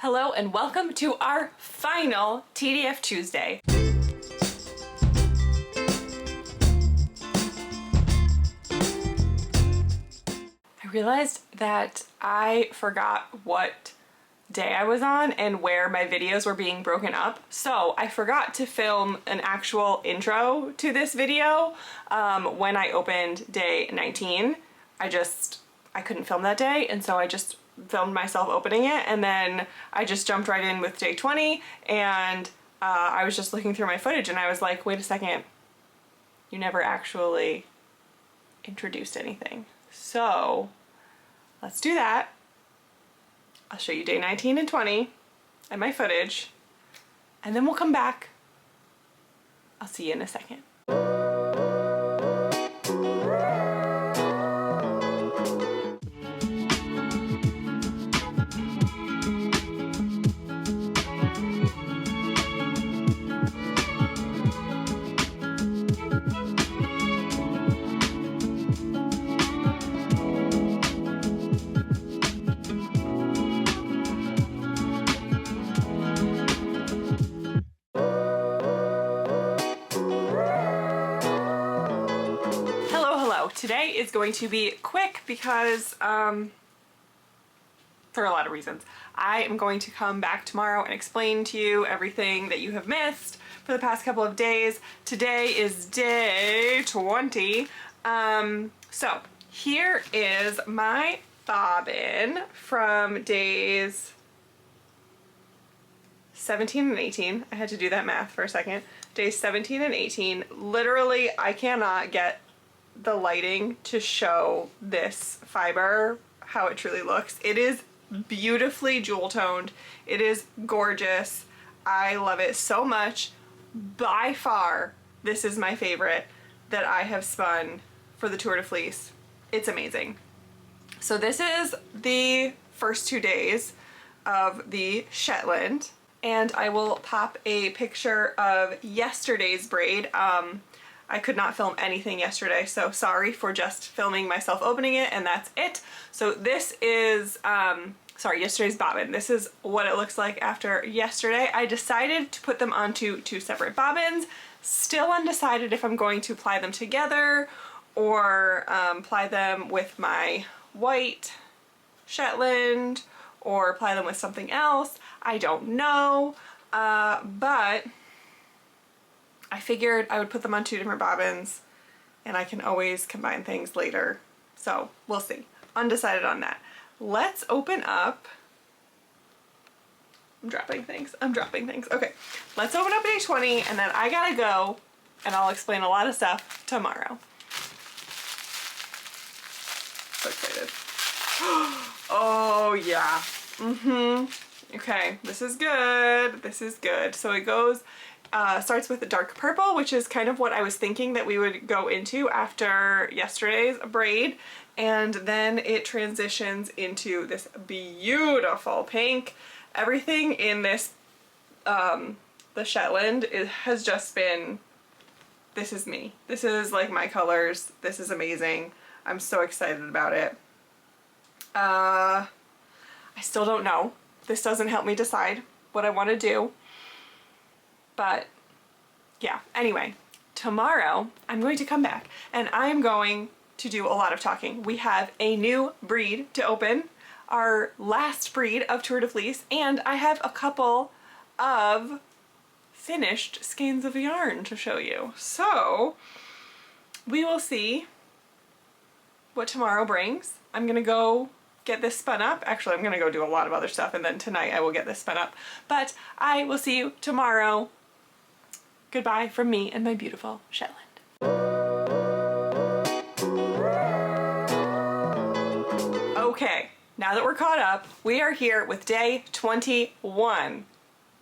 Hello and welcome to our final TDF Tuesday. I realized that I forgot what day I was on and where my videos were being broken up. So I forgot to film an actual intro to this video when I opened day 19. I couldn't film that day, and so I just filmed myself opening it, and then I just jumped right in with day 20, and I was just looking through my footage and I was like, wait a second, you never actually introduced anything. So let's do that. I'll show you day 19 and 20 and my footage, and then we'll come back. I'll see you in a second. Today is going to be quick because, for a lot of reasons. I am going to come back tomorrow and explain to you everything that you have missed for the past couple of days. Today is day 20. So here is my bobbin from days 17 and 18. I had to do that math for a second. Days 17 and 18. Literally, I cannot get the lighting to show this fiber how it truly looks. It is beautifully jewel toned. It is gorgeous. I love it so much. By far, this is my favorite that I have spun for the Tour de Fleece. It's amazing. So this is the first 2 days of the Shetland, and I will pop a picture of yesterday's braid. I could not film anything yesterday, so sorry for just filming myself opening it, and that's it. So this is, yesterday's bobbin. This is what it looks like after yesterday. I decided to put them onto 2 separate bobbins. Still undecided if I'm going to ply them together or ply them with my white Shetland or ply them with something else. I don't know, but I figured I would put them on 2 different bobbins, and I can always combine things later. So we'll see. Undecided on that. Let's open up. I'm dropping things. Okay, let's open up day 20, and then I gotta go, and I'll explain a lot of stuff tomorrow. So excited. Oh yeah. Okay, this is good. This is good. So it goes. Starts with a dark purple, which is kind of what I was thinking that we would go into after yesterday's braid, and then it transitions into this beautiful pink. Everything in this, the Shetland, has just been, this is me. This is like my colors. This is amazing. I'm so excited about it. I still don't know. This doesn't help me decide what I want to do. But yeah, anyway, tomorrow I'm going to come back and I'm going to do a lot of talking. We have a new breed to open, our last breed of Tour de Fleece, and I have a couple of finished skeins of yarn to show you. So we will see what tomorrow brings. I'm gonna go get this spun up. Actually, I'm gonna go do a lot of other stuff, and then tonight I will get this spun up. But I will see you tomorrow. Goodbye from me and my beautiful Shetland. Okay, now that we're caught up, we are here with day 21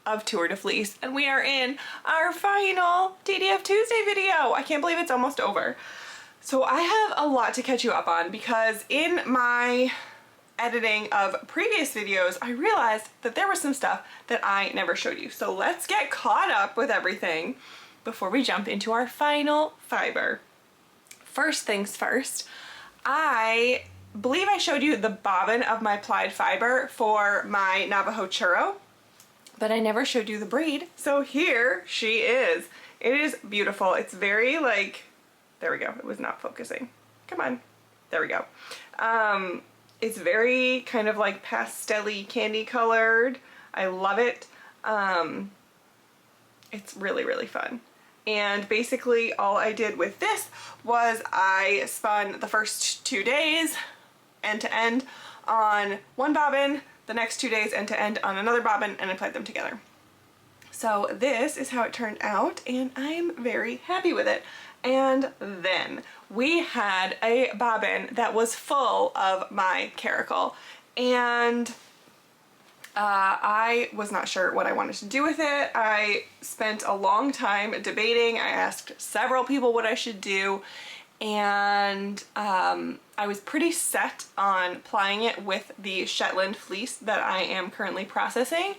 of Tour de Fleece, and we are in our final TDF Tuesday video. I can't believe it's almost over. So I have a lot to catch you up on, because in my editing of previous videos, I realized that there was some stuff that I never showed you. So let's get caught up with everything before we jump into our final fiber. First things first, I believe I showed you the bobbin of my plied fiber for my Navajo churro, but I never showed you the braid. So here she is. It is beautiful. It's very like, there we go. It was not focusing. Come on. There we go. It's very kind of like pastel-y candy colored. I love it. It's really, really fun. And basically all I did with this was I spun the first 2 days end to end on one bobbin, the next 2 days end to end on another bobbin, and I applied them together. So this is how it turned out, and I'm very happy with it. And then we had a bobbin that was full of my caracal, and I was not sure what I wanted to do with it. I spent a long time debating. I asked several people what I should do, and I was pretty set on plying it with the Shetland fleece that I am currently processing.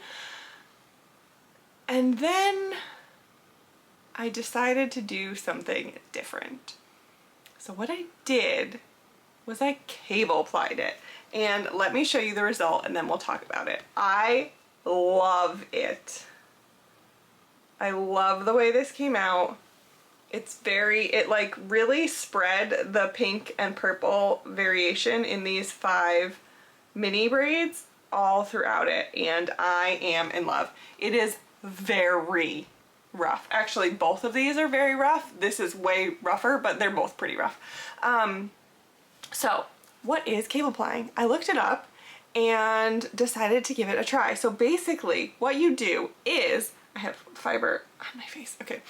And then I decided to do something different. So what I did was I cable plied it. And let me show you the result and then we'll talk about it. I love it. I love the way this came out. It's very, it like really spread the pink and purple variation in these 5 mini braids all throughout it, and I am in love. It is very rough. Actually, both of these are very rough. This is way rougher, but they're both pretty rough. So what is cable plying? I looked it up and decided to give it a try. So basically what you do is, I have fiber on my face, okay.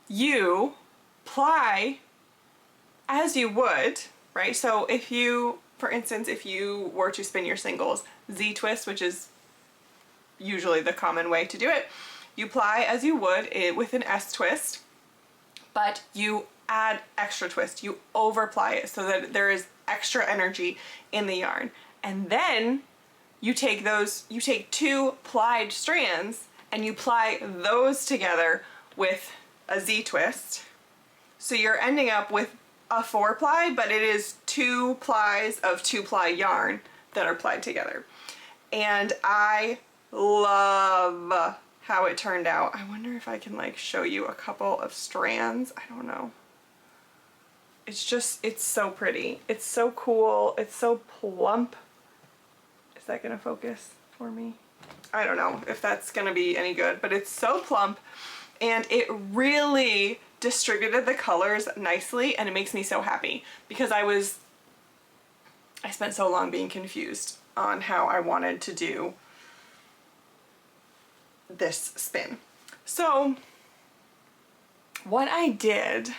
You ply as you would, right? So if you, for instance, if you were to spin your singles Z-twist, which is usually the common way to do it, you ply as you would with an S-twist, but you add extra twist. You over ply it so that there is extra energy in the yarn. And then you take 2 plied strands and you ply those together with a Z-twist. So you're ending up with a 4-ply, but it is 2 plies of 2-ply yarn that are plied together. And I love how it turned out. I wonder if I can like show you a couple of strands. I don't know. It's just, it's so pretty. It's so cool. It's so plump. Is that gonna focus for me? I don't know if that's gonna be any good, but it's so plump and it really distributed the colors nicely, and it makes me so happy because I spent so long being confused on how I wanted to do this spin. So what I did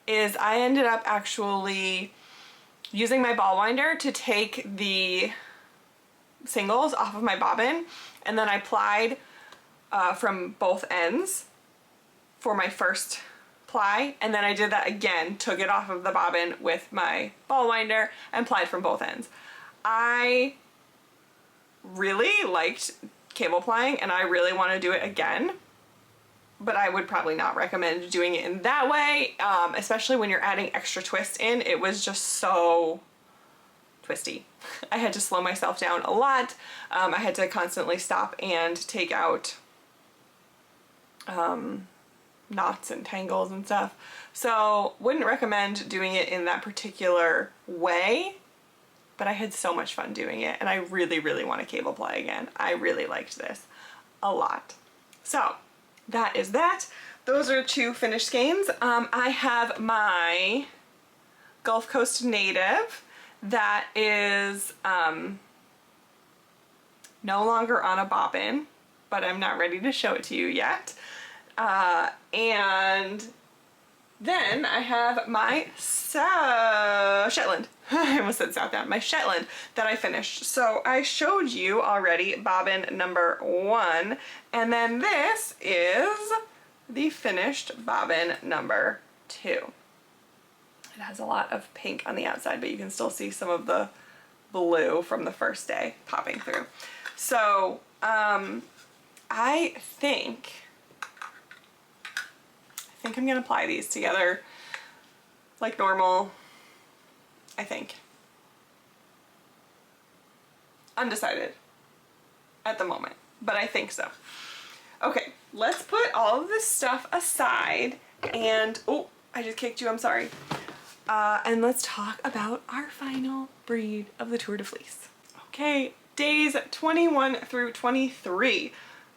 is I ended up actually using my ball winder to take the singles off of my bobbin, and then I plied from both ends for my first ply, and then I did that again, took it off of the bobbin with my ball winder and plied from both ends. I really liked cable plying and I really want to do it again, but I would probably not recommend doing it in that way, especially when you're adding extra twist in. It was just so twisty. I had to slow myself down a lot. I had to constantly stop and take out knots and tangles and stuff. So wouldn't recommend doing it in that particular way, but I had so much fun doing it and I really, really want to cable ply again. I really liked this a lot. So that is that. Those are 2 finished skeins. I have my Gulf Coast Native that is no longer on a bobbin, but I'm not ready to show it to you yet. And then I have my Shetland. I almost said Southdown. My Shetland that I finished. So I showed you already bobbin number 1, and then this is the finished bobbin number 2. It has a lot of pink on the outside, but you can still see some of the blue from the first day popping through. So I think I'm gonna apply these together like normal, I think. Undecided at the moment, but I think so. Okay, let's put all of this stuff aside and, oh, I just kicked you, I'm sorry. And let's talk about our final breed of the Tour de Fleece. Okay, days 21 through 23,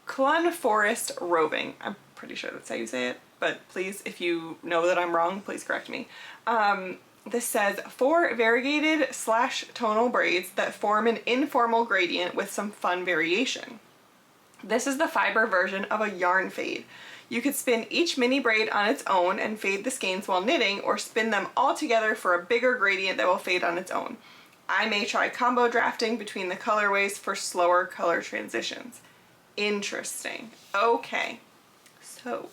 Clun Forest Roving. I'm pretty sure that's how you say it, but please, if you know that I'm wrong, please correct me. This says 4 variegated / tonal braids that form an informal gradient with some fun variation. This is the fiber version of a yarn fade. You could spin each mini braid on its own and fade the skeins while knitting, or spin them all together for a bigger gradient that will fade on its own. I may try combo drafting between the colorways for slower color transitions. Interesting. Okay, so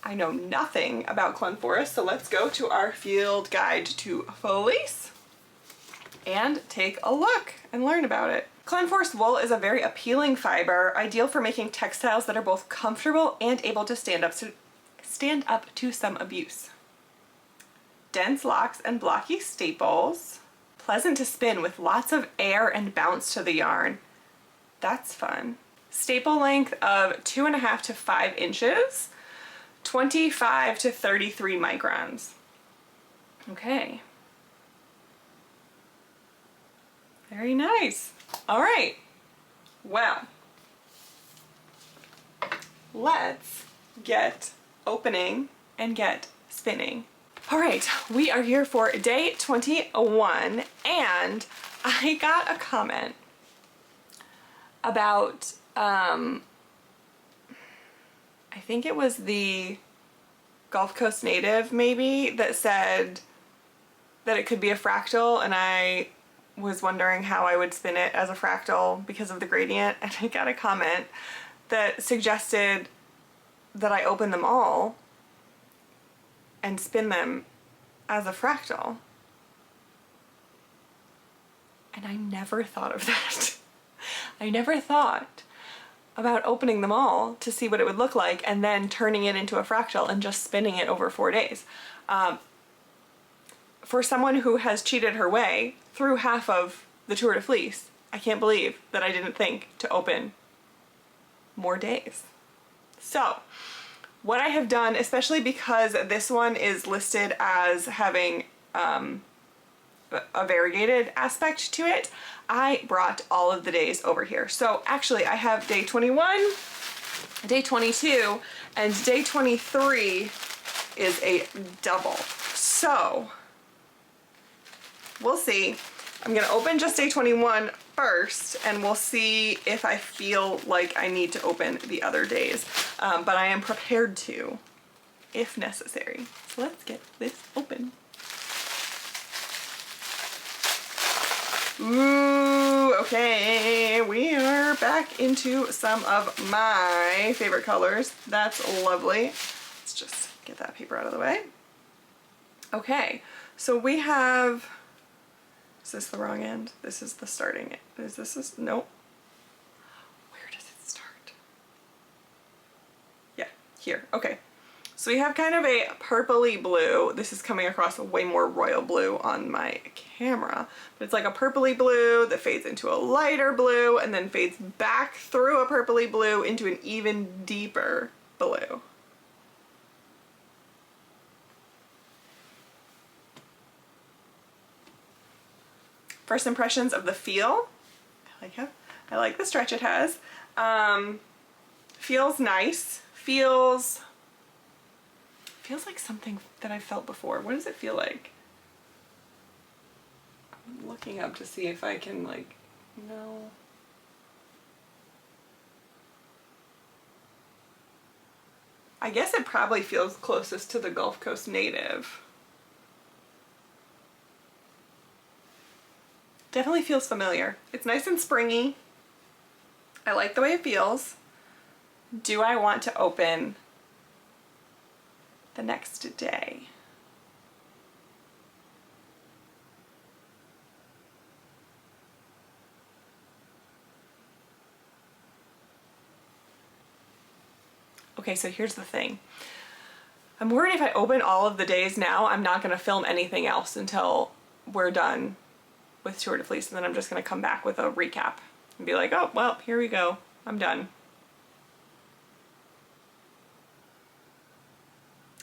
I know nothing about Clun Forest, so let's go to our field guide to FLEECE and take a look and learn about it. Clun Forest wool is a very appealing fiber, ideal for making textiles that are both comfortable and able to stand up to some abuse. Dense locks and blocky staples, pleasant to spin with lots of air and bounce to the yarn. That's fun. Staple length of 2.5 to 5 inches, 25 to 33 microns. Okay. Very nice. All right, well, let's get opening and get spinning. All right, we are here for day 21, and I got a comment about, I think it was the Gulf Coast native maybe, that said that it could be a fractal, and I was wondering how I would spin it as a fractal because of the gradient, and I got a comment that suggested that I open them all and spin them as a fractal. And I never thought of that. I never thought about opening them all to see what it would look like and then turning it into a fractal and just spinning it over 4 days. For someone who has cheated her way through half of the Tour de Fleece, I can't believe that I didn't think to open more days. So, what I have done, especially because this one is listed as having a variegated aspect to it, I brought all of the days over here. So actually I have day 21, day 22, and day 23 is a double. So we'll see. I'm gonna open just day 21 first, and we'll see if I feel like I need to open the other days. But I am prepared to, if necessary. So let's get this open. Ooh, okay, we are back into some of my favorite colors. That's lovely. Let's just get that paper out of the way. Okay, so we have, is this the wrong end? This is the starting end. Is this, nope. Where does it start? Yeah, here, okay. So we have kind of a purpley blue. This is coming across a way more royal blue on my camera, but it's like a purpley blue that fades into a lighter blue and then fades back through a purpley blue into an even deeper blue. First impressions of the feel. I like the stretch it has. Feels nice. Feels like something that I've felt before. What does it feel like? I'm looking up to see if I can, like, no. I guess it probably feels closest to the Gulf Coast native. Definitely feels familiar. It's nice and springy. I like the way it feels. Do I want to open the next day? Okay, so here's the thing. I'm worried if I open all of the days now, I'm not going to film anything else until we're done with Tour de Fleece, and then I'm just gonna come back with a recap and be like, oh, well, here we go. I'm done.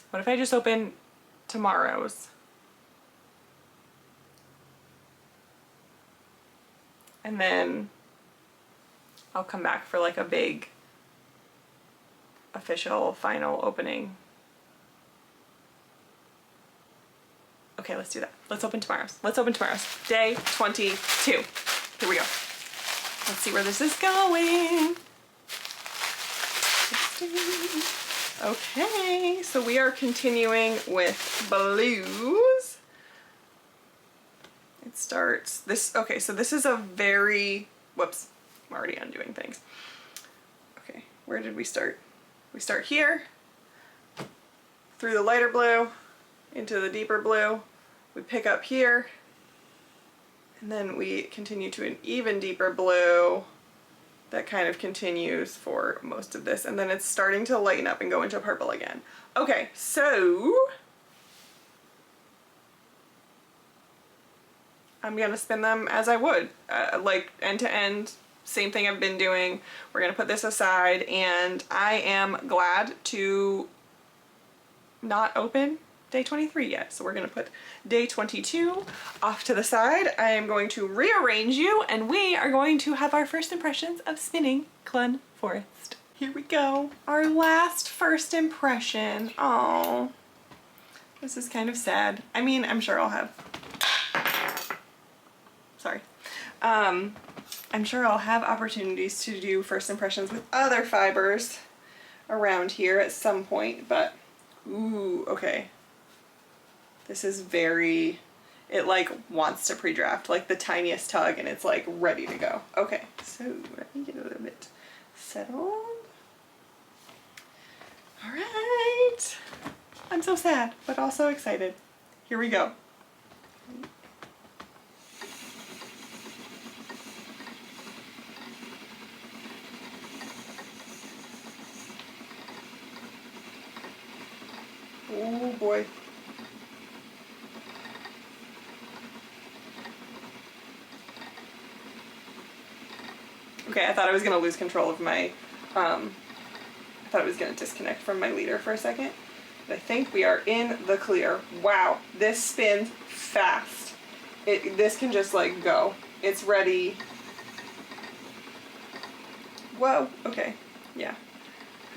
What if I just open tomorrow's? And then I'll come back for like a big official final opening. Okay, let's do that. Let's open tomorrow's. Let's open tomorrow's. Day 22. Here we go. Let's see where this is going. Okay, so we are continuing with blues. It starts this, okay, so this is a very, whoops, I'm already undoing things. Okay, where did we start? We start here, through the lighter blue, into the deeper blue. We pick up here, and then we continue to an even deeper blue that kind of continues for most of this, and then it's starting to lighten up and go into purple again. Okay, so I'm gonna spin them as I would, like end to end, same thing I've been doing. We're gonna put this aside, and I am glad to not open day 23 yet. So we're gonna put day 22 off to the side. I am going to rearrange you, and we are going to have our first impressions of spinning Clun Forest. Here we go. Our last first impression. Oh, this is kind of sad. I mean, I'm sure I'll have, sorry. I'm sure I'll have opportunities to do first impressions with other fibers around here at some point, but ooh, okay. This is very, it like wants to pre-draft, like the tiniest tug, and it's like ready to go. Okay, so let me get a little bit settled. All right. I'm so sad, but also excited. Here we go. Oh boy. Okay, I thought I was gonna lose control of my, I thought it was gonna disconnect from my leader for a second. But I think we are in the clear. Wow, this spins fast. This can just like go. It's ready. Whoa, okay, yeah.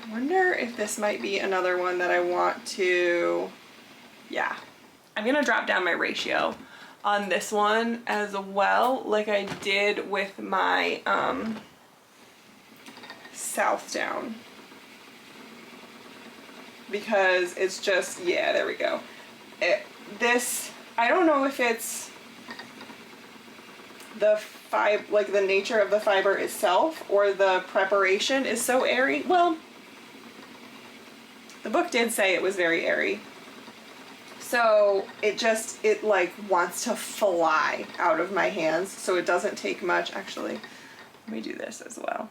I wonder if this might be another one that I want to, yeah. I'm gonna drop down my ratio on this one as well, like I did with my South Down, because it's just, yeah, there we go. This, I don't know if it's the like the nature of the fiber itself or the preparation is so airy. Well, the book did say it was very airy. So it like wants to fly out of my hands, so it doesn't take much. Actually, let me do this as well.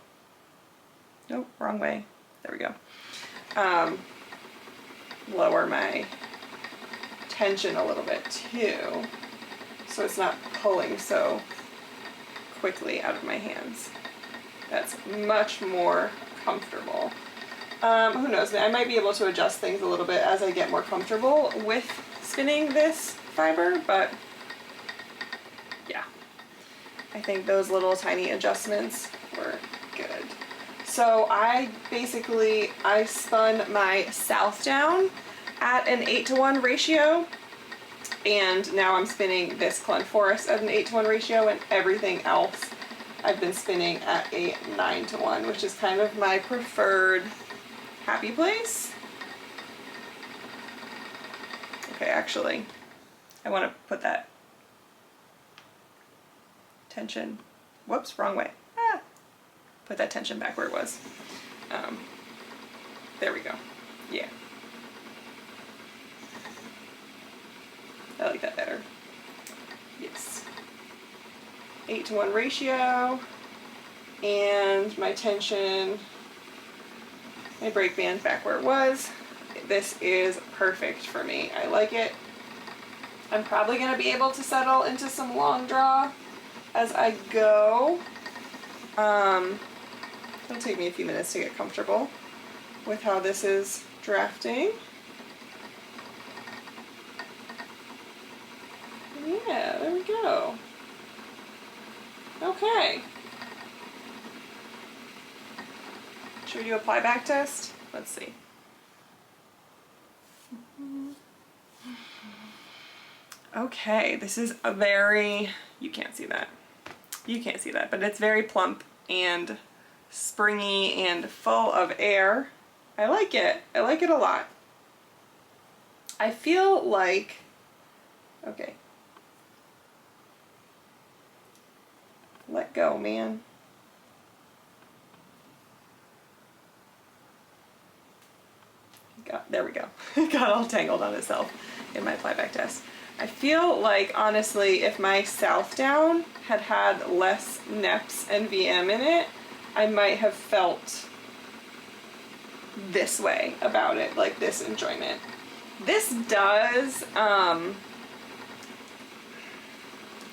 Nope, wrong way. There we go. Lower my tension a little bit too, so it's not pulling so quickly out of my hands. That's much more comfortable. Who knows, I might be able to adjust things a little bit as I get more comfortable with spinning this fiber, but yeah, I think those little tiny adjustments were good. So I spun my South Down at an 8-to-1 ratio, and now I'm spinning this Clun Forest at an 8-to-1 ratio, and everything else I've been spinning at a 9-to-1, which is kind of my preferred happy place. Okay, actually, I want to put that tension, whoops, wrong way. Put that tension back where it was. There we go. Yeah. I like that better. Yes. 8-to-1 ratio, and my tension, my brake band back where it was. This is perfect for me. I like it. I'm probably going to be able to settle into some long draw as I go. It'll take me a few minutes to get comfortable with how this is drafting. Yeah, there we go. Okay. Should we do a apply back test? Let's see. Okay, this is a very, you can't see that. You can't see that, but it's very plump and springy and full of air. I like it. I like it a lot. I feel like, okay. Let go, man. There we go. It got all tangled on itself in my flyback test. I feel like, honestly, if my south down had had less neps and VM in it, I might have felt this way about it, like this enjoyment. This does, I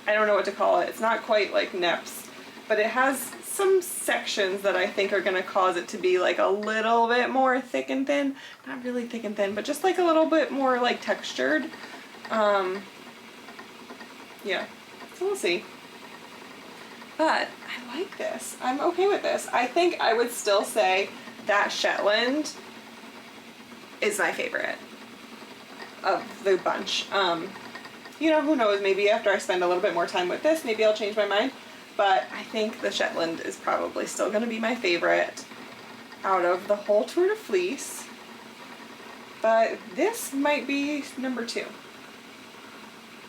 don't know what to call it. It's not quite like neps, but it has some sections that I think are going to cause it to be like a little bit more thick and thin. Not really thick and thin, but just like a little bit more like textured. Yeah, so we'll see. But I like this. I'm okay with this. I think I would still say that Shetland is my favorite of the bunch. You know, who knows, maybe after I spend a little bit more time with this, maybe I'll change my mind. But I think the Shetland is probably still going to be my favorite out of the whole Tour de Fleece. But this might be number 2.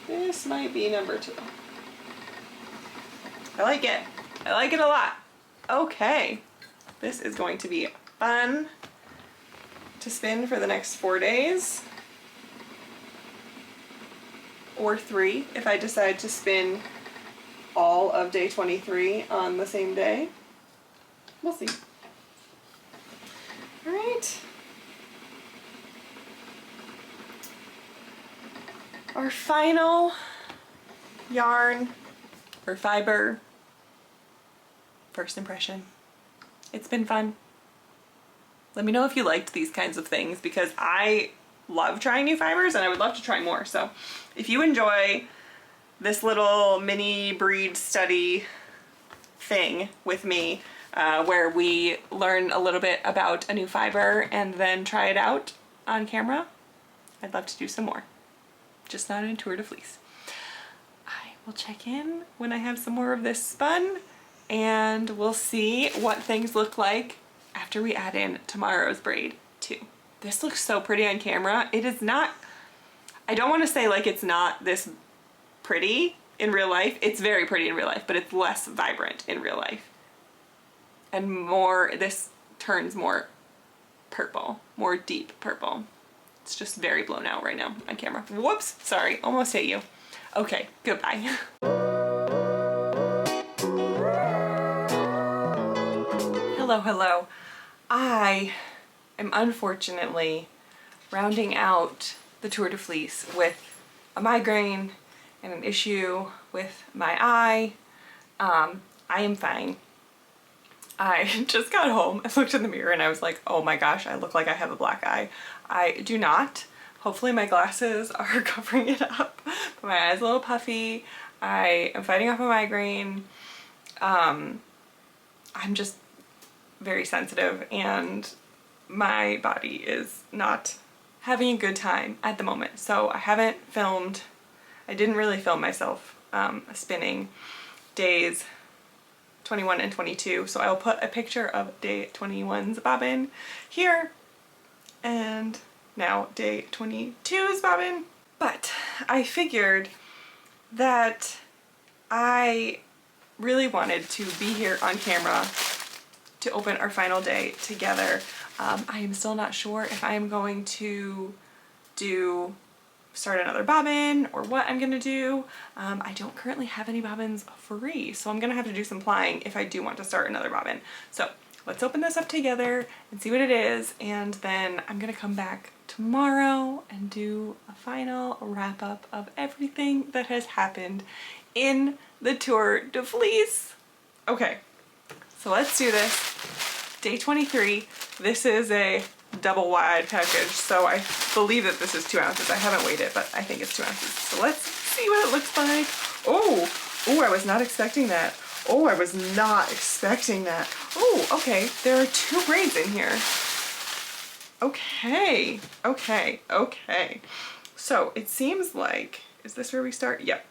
This might be number 2. I like it. I like it a lot. Okay. This is going to be fun to spin for the next 4 days. Or 3 if I decide to spin all of day 23 on the same day. We'll see. All right. Our final yarn or fiber. First impression. It's been fun. Let me know if you liked these kinds of things, because I love trying new fibers and I would love to try more. So if you enjoy this little mini breed study thing with me, where we learn a little bit about a new fiber and then try it out on camera, I'd love to do some more. Just not in Tour de Fleece. I will check in when I have some more of this spun, and we'll see what things look like after we add in tomorrow's braid too. This looks so pretty on camera. It is not, I don't want to say like it's not this pretty in real life. It's very pretty in real life, but it's less vibrant in real life. And more, this turns more purple, more deep purple. It's just very blown out right now on camera. Whoops, sorry, almost hit you. Okay, goodbye. Hello, hello. I am unfortunately rounding out the Tour de Fleece with a migraine and an issue with my eye. I am fine. I just got home, I looked in the mirror and I was like, oh my gosh, I look like I have a black eye. I do not. Hopefully my glasses are covering it up. But my eye's a little puffy. I am fighting off a migraine. I'm just very sensitive and my body is not having a good time at the moment. So I haven't filmed, I didn't really film myself spinning days 21 and 22, so I'll put a picture of day 21's bobbin here and now day 22's bobbin. But I figured that I really wanted to be here on camera to open our final day together. I am still not sure if I am going to start another bobbin or what I'm gonna do. I don't currently have any bobbins free, so I'm gonna have to do some plying if I do want to start another bobbin. So let's open this up together and see what it is, and then I'm gonna come back tomorrow and do a final wrap up of everything that has happened in the Tour de Fleece. Okay, so let's do this. Day 23. This is a double wide package, so I believe that this is 2 ounces. I haven't weighed it, but I think it's 2 ounces. So let's see what it looks like. Oh, I was not expecting that. Oh, I was not expecting that. Oh, okay, there are 2 braids in here. Okay. So it seems like, is this where we start? Yep.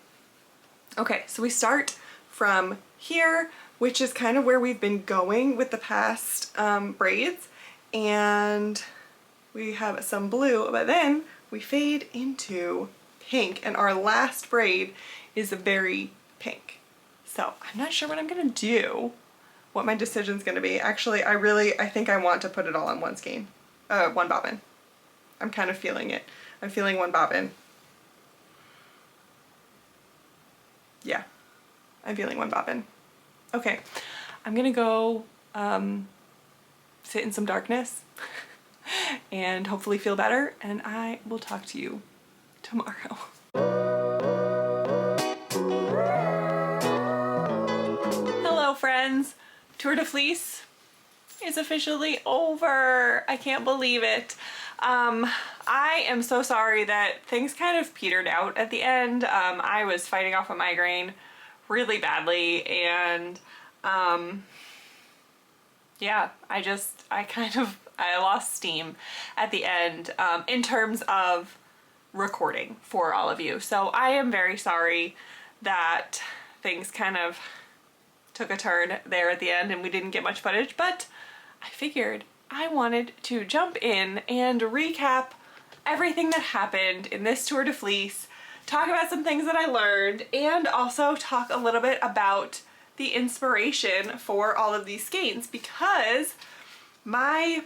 Okay, so we start from here, which is kind of where we've been going with the past braids, and we have some blue, but then we fade into pink, and our last braid is a berry pink. So I'm not sure what I'm gonna do, what my decision's gonna be. Actually, I think I want to put it all on one skein, one bobbin. I'm kind of feeling it. I'm feeling one bobbin. Yeah, I'm feeling one bobbin. Okay, I'm gonna go sit in some darkness and hopefully feel better, and I will talk to you tomorrow. Hello friends, Tour de Fleece is officially over. I can't believe it. I am so sorry that things kind of petered out at the end. I was fighting off a migraine really badly, and yeah, I lost steam at the end in terms of recording for all of you. So I am very sorry that things kind of took a turn there at the end and we didn't get much footage, but I figured I wanted to jump in and recap everything that happened in this Tour de Fleece, talk about some things that I learned, and also talk a little bit about the inspiration for all of these skeins, because my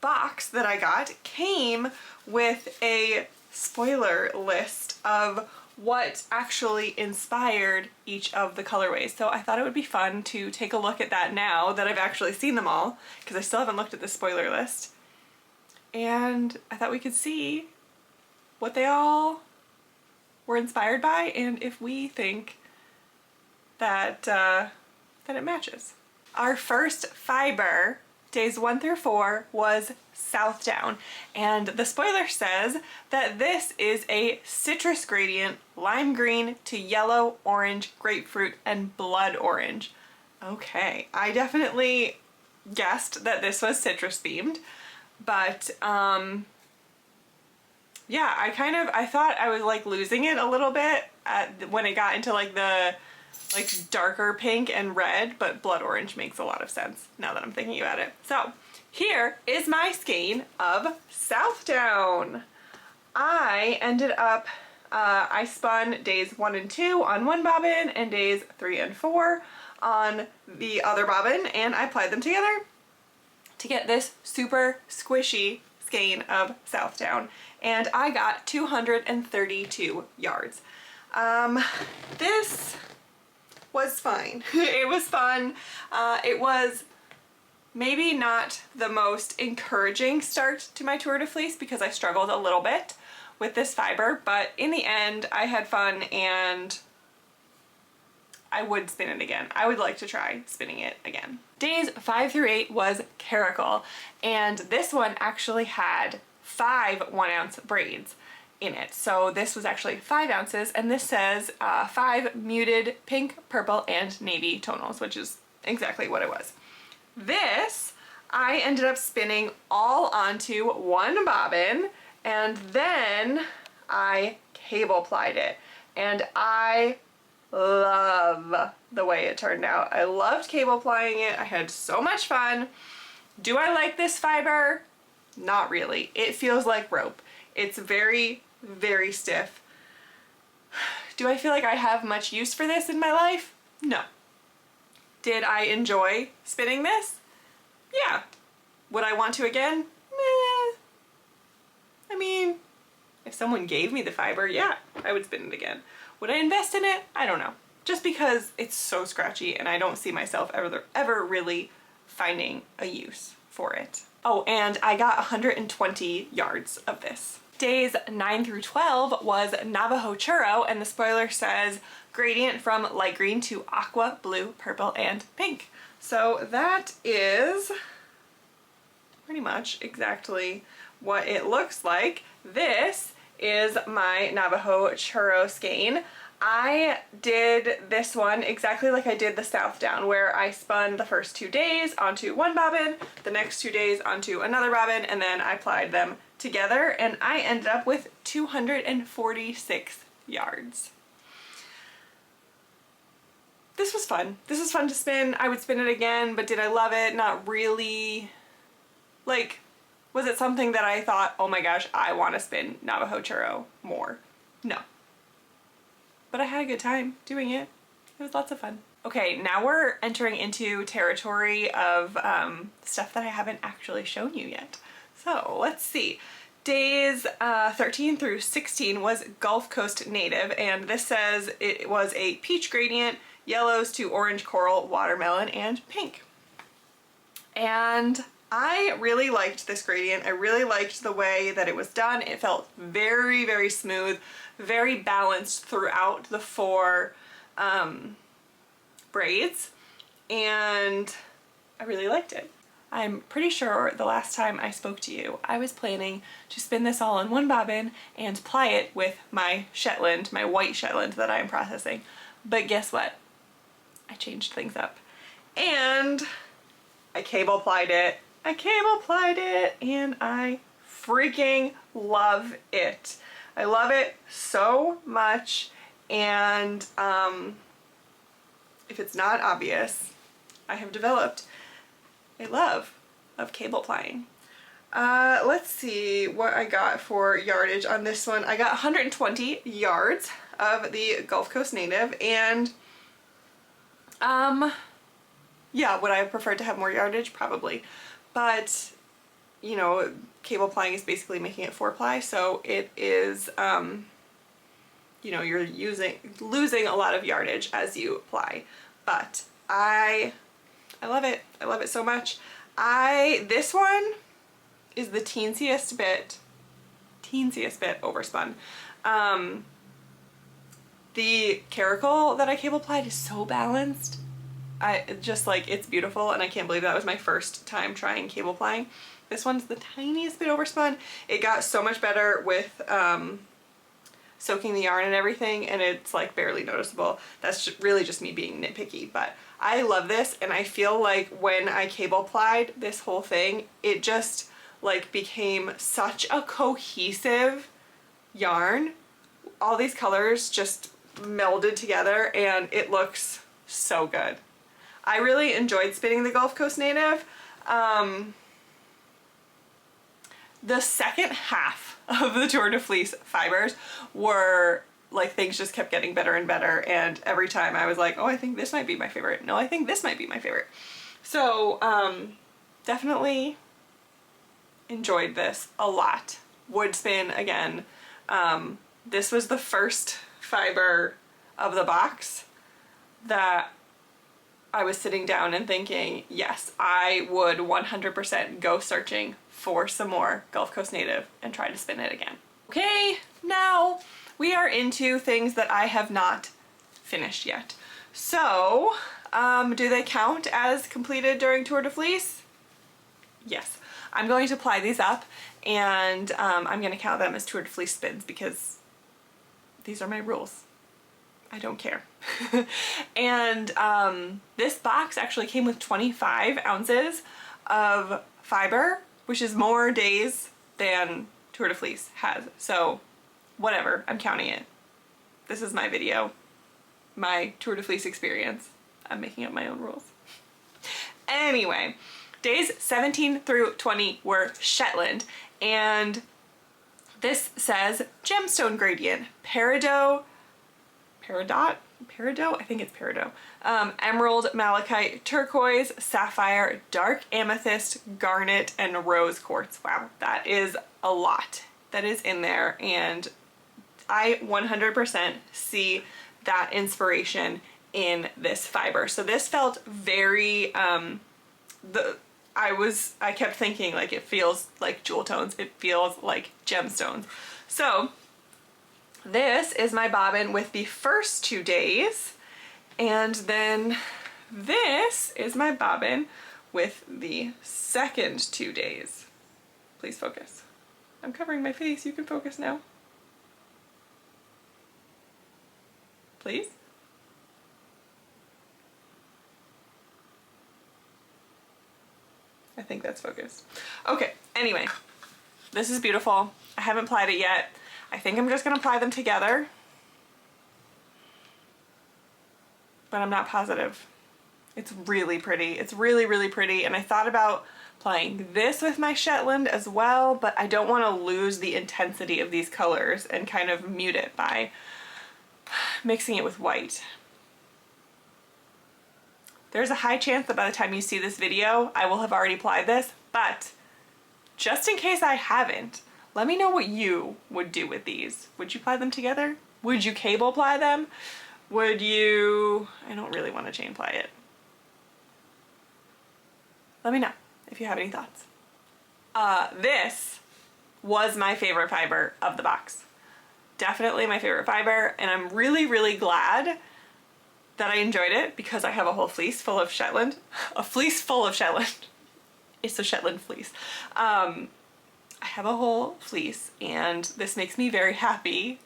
box that I got came with a spoiler list of what actually inspired each of the colorways. So I thought it would be fun to take a look at that now that I've actually seen them all, because I still haven't looked at the spoiler list. And I thought we could see what they all were inspired by and if we think that it matches. Our first fiber, days 1 through 4, was Southdown, and the spoiler says that this is a citrus gradient, lime green to yellow, orange, grapefruit, and blood orange. Okay, I definitely guessed that this was citrus themed, but yeah, I thought I was like losing it a little bit when it got into like the darker pink and red, but blood orange makes a lot of sense now that I'm thinking about it. So here is my skein of Southdown. I ended up, I spun days 1 and 2 on one bobbin and days 3 and 4 on the other bobbin, and I applied them together to get this super squishy skein of Southdown, and I got 232 yards. This was fine. It was fun. It was maybe not the most encouraging start to my Tour de Fleece because I struggled a little bit with this fiber, but in the end I had fun and I would spin it again. I would like to try spinning it again. Days 5 through 8 was Caracal, and this one actually had 5 1-ounce braids in it. So this was actually 5 ounces, and this says 5 muted pink, purple, and navy tonals, which is exactly what it was. This, I ended up spinning all onto one bobbin, and then I cable plied it, and I love the way it turned out. I loved cable plying it. I had so much fun. Do I like this fiber? Not really. It feels like rope. It's very, very stiff. Do I feel like I have much use for this in my life? No. Did I enjoy spinning this? Yeah. Would I want to again? Meh. I mean, if someone gave me the fiber, yeah, I would spin it again. Would I invest in it? I don't know. Just because it's so scratchy and I don't see myself ever really finding a use for it. Oh, and I got 120 yards of this. Days 9 through 12 was Navajo Churro, and the spoiler says gradient from light green to aqua, blue, purple, and pink. So that is pretty much exactly what it looks like. This is my Navajo Churro skein. I did this one exactly like I did the South Down, where I spun the first 2 days onto one bobbin, the next 2 days onto another bobbin, and then I plied them together, and I ended up with 246 yards. This was fun. This was fun to spin. I would spin it again, but did I love it? Not really. Like, was it something that I thought, oh my gosh, I want to spin Navajo Churro more? No. But I had a good time doing it. It was lots of fun. Okay, now we're entering into territory of stuff that I haven't actually shown you yet. So let's see. Days 13 through 16 was Gulf Coast Native, and this says it was a peach gradient, yellows to orange coral, watermelon, and pink. And I really liked this gradient. I really liked the way that it was done. It felt very, very smooth, very balanced throughout the 4 braids, and I really liked it. I'm pretty sure the last time I spoke to you, I was planning to spin this all in one bobbin and ply it with my Shetland, my white Shetland that I'm processing. But guess what? I changed things up. And I cable plied it. And I freaking love it. I love it so much, and if it's not obvious, I have developed a love of cable plying. Let's see what I got for yardage on this one. I got 120 yards of the Gulf Coast Native, and yeah, would I have preferred to have more yardage? Probably. But, you know, cable plying is basically making it 4-ply, so it is, you know, you're losing a lot of yardage as you ply. But I love it. I love it so much. This one is the teensiest bit overspun. The caracal that I cable plied is so balanced. Just like, it's beautiful, and I can't believe that was my first time trying cable plying. This one's the tiniest bit overspun. It got so much better with soaking the yarn and everything, and it's like barely noticeable. That's really just me being nitpicky, but I love this, and I feel like when I cable plied this whole thing, it just like became such a cohesive yarn. All these colors just melded together, and it looks so good. I really enjoyed spinning the Gulf Coast Native. The second half of the Tour de Fleece fibers were like, things just kept getting better and better, and every time I was like, oh, I think this might be my favorite. No, I think this might be my favorite. So definitely enjoyed this a lot. Would spin again. This was the first fiber of the box that I was sitting down and thinking, yes, I would 100% go searching for some more Gulf Coast Native and try to spin it again. Okay, now we are into things that I have not finished yet. So, do they count as completed during Tour de Fleece? Yes. I'm going to ply these up, and I'm going to count them as Tour de Fleece spins because these are my rules. I don't care. And this box actually came with 25 ounces of fiber, which is more days than Tour de Fleece has. So whatever, I'm counting it. This is my video, my Tour de Fleece experience. I'm making up my own rules. Anyway, days 17 through 20 were Shetland, and this says gemstone gradient, peridot, I think it's peridot, emerald, malachite, turquoise, sapphire, dark amethyst, garnet, and rose quartz. Wow, that is a lot that is in there, and I 100% see that inspiration in this fiber. So this felt very, I kept thinking like it feels like jewel tones, it feels like gemstones. So this is my bobbin with the first 2 days, and then this is my bobbin with the second 2 days. Please focus. I'm covering my face, you can focus now. Please? I think that's focused. Okay, anyway, this is beautiful. I haven't plied it yet. I think I'm just gonna ply them together, but I'm not positive. It's really pretty. It's really, really pretty, and I thought about playing this with my Shetland as well, but I don't want to lose the intensity of these colors and kind of mute it by mixing it with white. There's a high chance that by the time you see this video, I will have already applied this, but just in case I haven't, let me know what you would do with these. Would you ply them together? Would you cable ply them? Would you... I don't really want to chain ply it. Let me know if you have any thoughts. This was my favorite fiber of the box. Definitely my favorite fiber, and I'm really, really glad that I enjoyed it because I have a whole fleece full of Shetland. A fleece full of Shetland. It's a Shetland fleece. I have a whole fleece, and this makes me very happy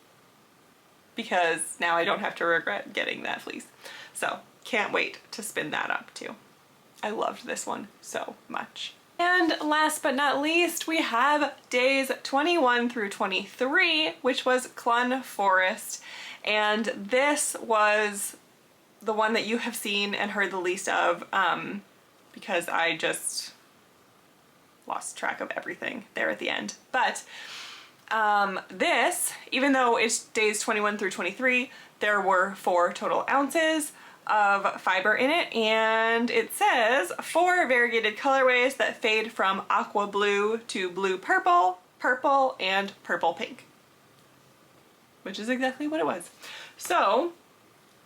because now I don't have to regret getting that fleece. So can't wait to spin that up too. I loved this one so much. And last but not least, we have days 21 through 23, which was Clun Forest. And this was the one that you have seen and heard the least of because I just lost track of everything there at the end. But this, even though it's days 21 through 23, there were 4 total ounces of fiber in it, and it says 4 variegated colorways that fade from aqua blue to blue purple, purple, and purple pink, which is exactly what it was. So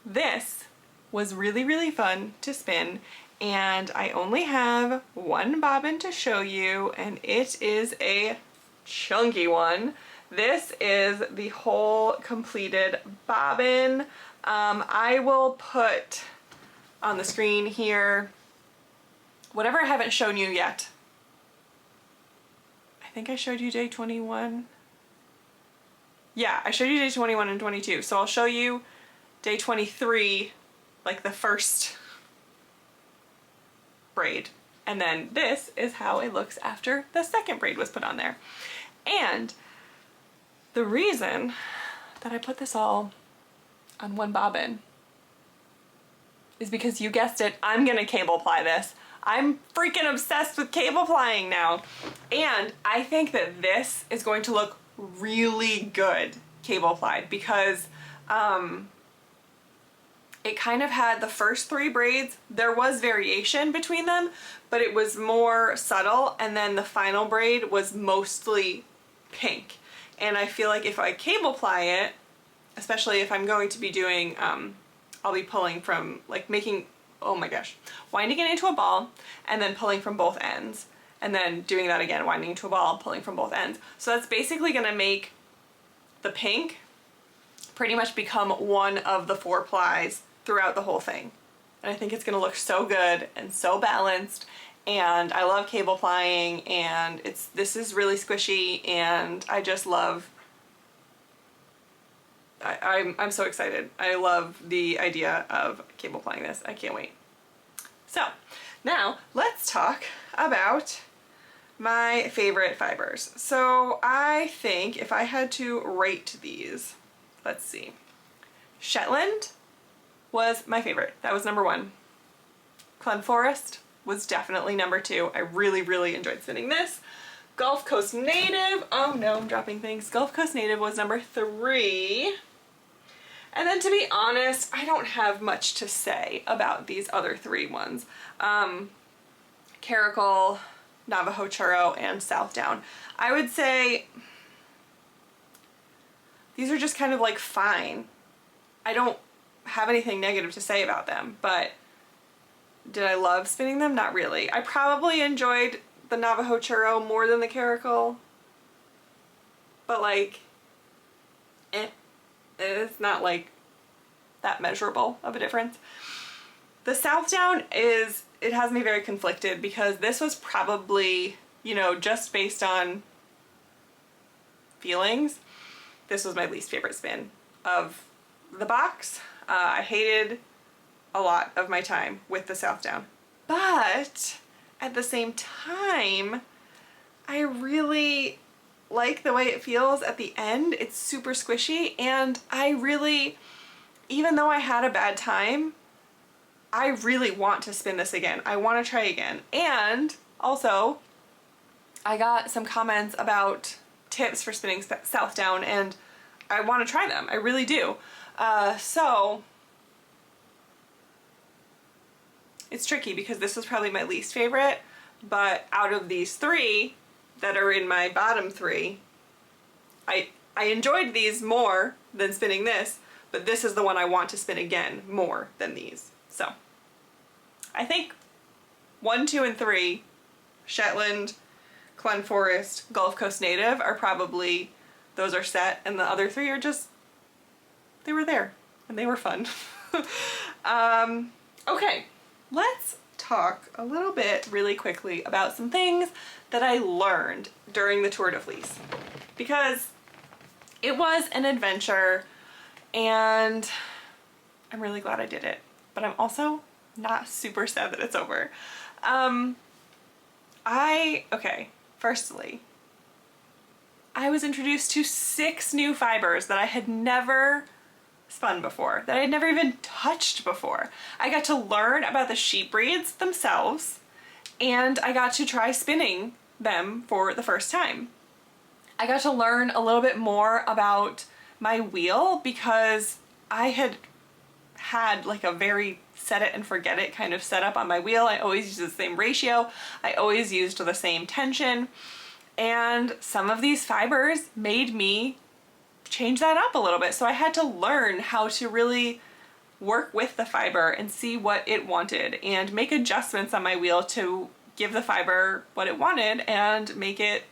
this was really, really fun to spin, and I only have one bobbin to show you, and it is a chunky one. This is the whole completed bobbin. I will put on the screen here whatever I haven't shown you yet. I think I showed you day 21. Yeah, I showed you day 21 and 22. So I'll show you day 23, like the first braid. And then this is how it looks after the second braid was put on there. And the reason that I put this all on one bobbin is because, you guessed it, I'm gonna cable ply this. I'm freaking obsessed with cable plying now. And I think that this is going to look really good cable plied because it kind of had the first 3 braids. There was variation between them, but it was more subtle, and then the final braid was mostly pink. And I feel like if I cable ply it, especially if I'm going to be doing, I'll be pulling from, like making, oh my gosh, winding it into a ball and then pulling from both ends, and then doing that again, winding into a ball, pulling from both ends. So that's basically gonna make the pink pretty much become one of the 4 plies throughout the whole thing. And I think it's gonna look so good and so balanced, and I love cable plying, and this is really squishy, and I just love, I'm so excited. I love the idea of cable plying this. I can't wait. So now let's talk about my favorite fibers. So I think if I had to rate these, let's see. Shetland was my favorite. That was number 1. Clun Forest was definitely number 2. I really, really enjoyed spinning this. Gulf Coast Native, oh no, I'm dropping things. Gulf Coast Native was number 3. And then, to be honest, I don't have much to say about these other 3 ones. Caracal, Navajo Churro, and Southdown. I would say these are just kind of like fine. I don't have anything negative to say about them, but Did I love spinning them? Not really. I probably enjoyed the Navajo churro more than the caracal, but like, it's not like that measurable of a difference. The South Down is, it has me very conflicted because this was probably, you know, just based on feelings, this was my least favorite spin of the box. I hated a lot of my time with the South Down, but at the same time, I really like the way it feels at the end. It's super squishy, and I really, even though I had a bad time, I really want to spin this again. I want to try again. And also, I got some comments about tips for spinning South Down, and I want to try them. I really do. So it's tricky because this was probably my least favorite, but out of these three that are in my bottom three, I enjoyed these more than spinning this, but this is the one I want to spin again more than these. So I think 1, 2, and 3, Shetland, Glen Forest, Gulf Coast Native, are probably, those are set, and the other 3 are just, they were there and they were fun. Okay, let's talk a little bit really quickly about some things that I learned during the Tour de Fleece, because it was an adventure and I'm really glad I did it, but I'm also not super sad that it's over. Okay, firstly, I was introduced to 6 new fibers that I had never spun before, that I had never even touched before. I got to learn about the sheep breeds themselves, and I got to try spinning them for the first time. I got to learn a little bit more about my wheel because I had like a very set it and forget it kind of setup on my wheel. I always used the same ratio. I always used the same tension. And some of these fibers made me change that up a little bit. So I had to learn how to really work with the fiber and see what it wanted and make adjustments on my wheel to give the fiber what it wanted and make it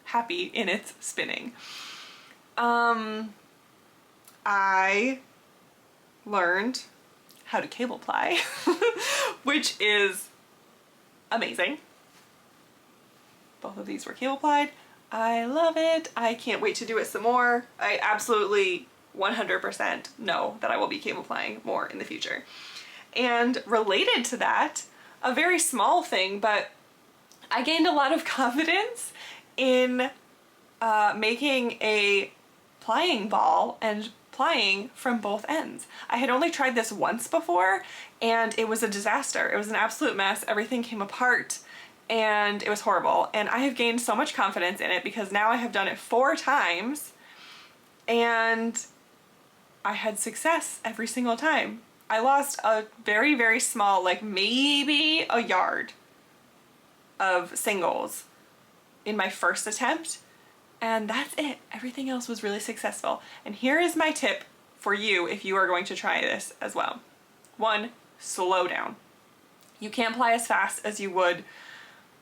happy in its spinning. I learned how to cable ply, which is amazing. Both of these were cable plied. I love it. I can't wait to do it some more. I absolutely 100% know that I will be cable plying more in the future. And related to that, a very small thing, but I gained a lot of confidence in making a plying ball and plying from both ends. I had only tried this once before and it was a disaster. It was an absolute mess. Everything came apart and it was horrible. And I have gained so much confidence in it because now I have done it 4 times and I had success every single time. I lost a very, very small, like maybe a yard of singles in my first attempt, and that's it. Everything else was really successful. And here is my tip for you if you are going to try this as well. 1, slow down. You can't ply as fast as you would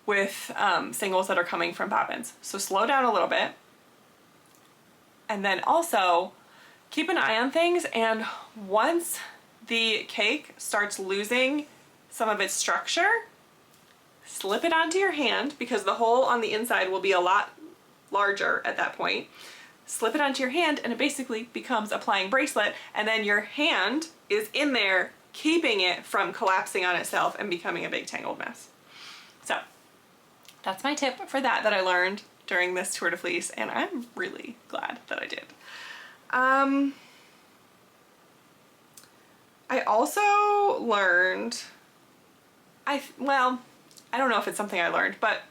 with singles that are coming from bobbins. So slow down a little bit. And then also keep an eye on things, and once the cake starts losing some of its structure, slip it onto your hand because the hole on the inside will be a lot larger at that point. Slip it onto your hand and it basically becomes a plying bracelet, and then your hand is in there keeping it from collapsing on itself and becoming a big tangled mess. So that's my tip for that I learned during this Tour de Fleece, and I'm really glad that I did. I also learned, well, I don't know if it's something I learned, but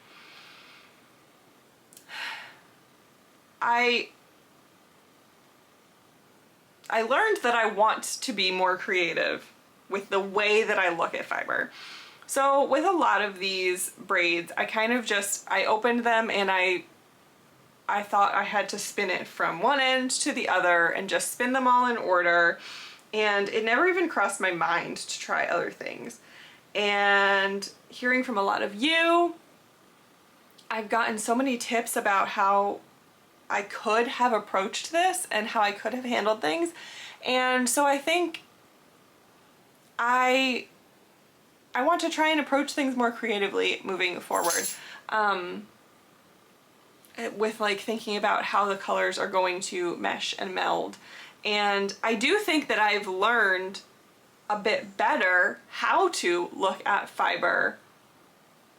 I learned that I want to be more creative with the way that I look at fiber. So with a lot of these braids, I kind of just, I opened them and I thought I had to spin it from one end to the other and just spin them all in order and it never even crossed my mind to try other things. And hearing from a lot of you, I've gotten so many tips about how I could have approached this and how I could have handled things. And so I think I want to try and approach things more creatively moving forward. With like thinking about how the colors are going to mesh and meld. And I do think that I've learned a bit better how to look at fiber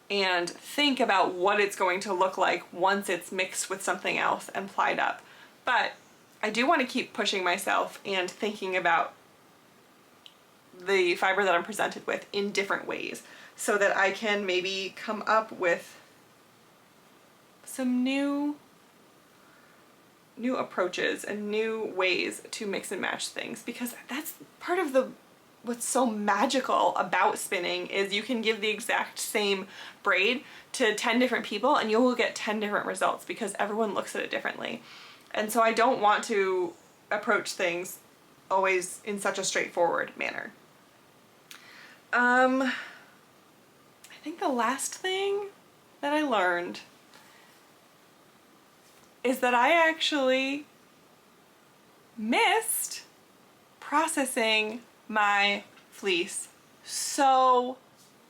and think about what it's going to look like once it's mixed with something else and plied up. But I do want to keep pushing myself and thinking about the fiber that I'm presented with in different ways so that I can maybe come up with some new approaches and new ways to mix and match things, because that's part of what's so magical about spinning is you can give the exact same braid to 10 different people and you will get 10 different results because everyone looks at it differently. And so I don't want to approach things always in such a straightforward manner. I think the last thing that I learned is that I actually missed processing my fleece so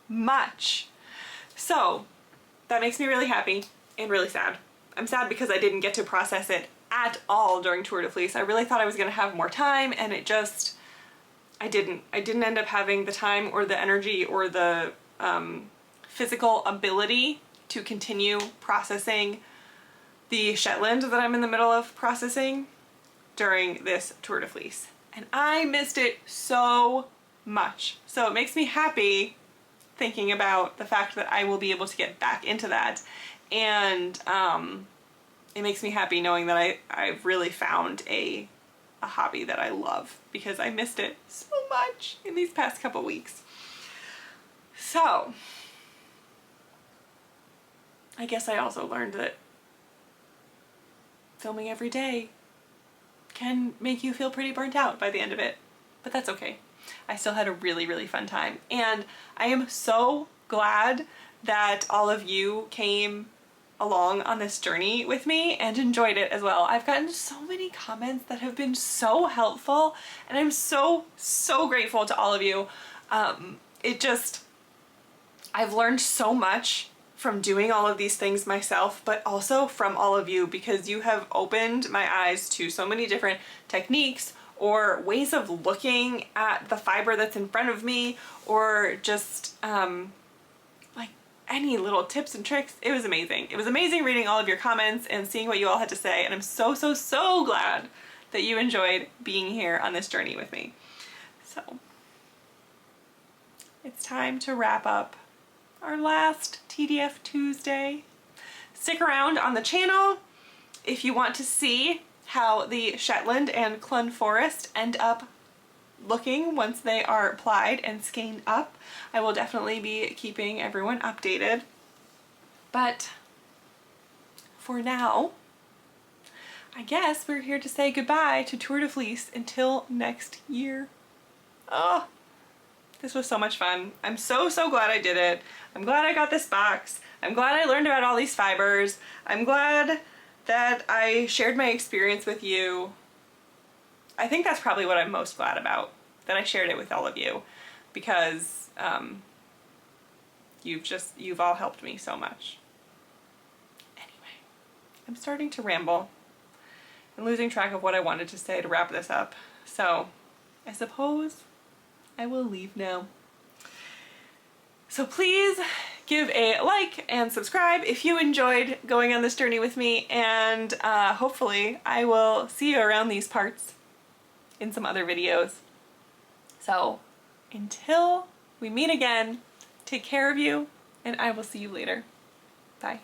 much. So that makes me really happy and really sad. I'm sad because I didn't get to process it at all during Tour de Fleece. I really thought I was gonna have more time, and it just, I didn't end up having the time or the energy or the physical ability to continue processing the Shetland that I'm in the middle of processing during this Tour de Fleece. And I missed it so much. So it makes me happy thinking about the fact that I will be able to get back into that. And it makes me happy knowing that I've really found a hobby that I love, because I missed it so much in these past couple weeks. So I guess I also learned that filming every day can make you feel pretty burnt out by the end of it, but that's okay. I still had a really, really fun time, and I am so glad that all of you came along on this journey with me and enjoyed it as well. I've gotten so many comments that have been so helpful, and I'm so, so grateful to all of you. I've learned so much from doing all of these things myself, but also from all of you, because you have opened my eyes to so many different techniques or ways of looking at the fiber that's in front of me, or just like any little tips and tricks. It was amazing. It was amazing reading all of your comments and seeing what you all had to say, and I'm so, so, so glad that you enjoyed being here on this journey with me. So it's time to wrap up our last TDF Tuesday. Stick around on the channel if you want to see how the Shetland and Clun Forest end up looking once they are plied and skeined up. I will definitely be keeping everyone updated. But for now, I guess we're here to say goodbye to Tour de Fleece until next year. Oh, this was so much fun. I'm so, so glad I did it. I'm glad I got this box. I'm glad I learned about all these fibers. I'm glad that I shared my experience with you. I think that's probably what I'm most glad about, that I shared it with all of you, because you've all helped me so much. Anyway, I'm starting to ramble and losing track of what I wanted to say to wrap this up. So I suppose I will leave now. So please give a like and subscribe if you enjoyed going on this journey with me, and hopefully I will see you around these parts in some other videos. So until we meet again, take care of you, and I will see you later. Bye.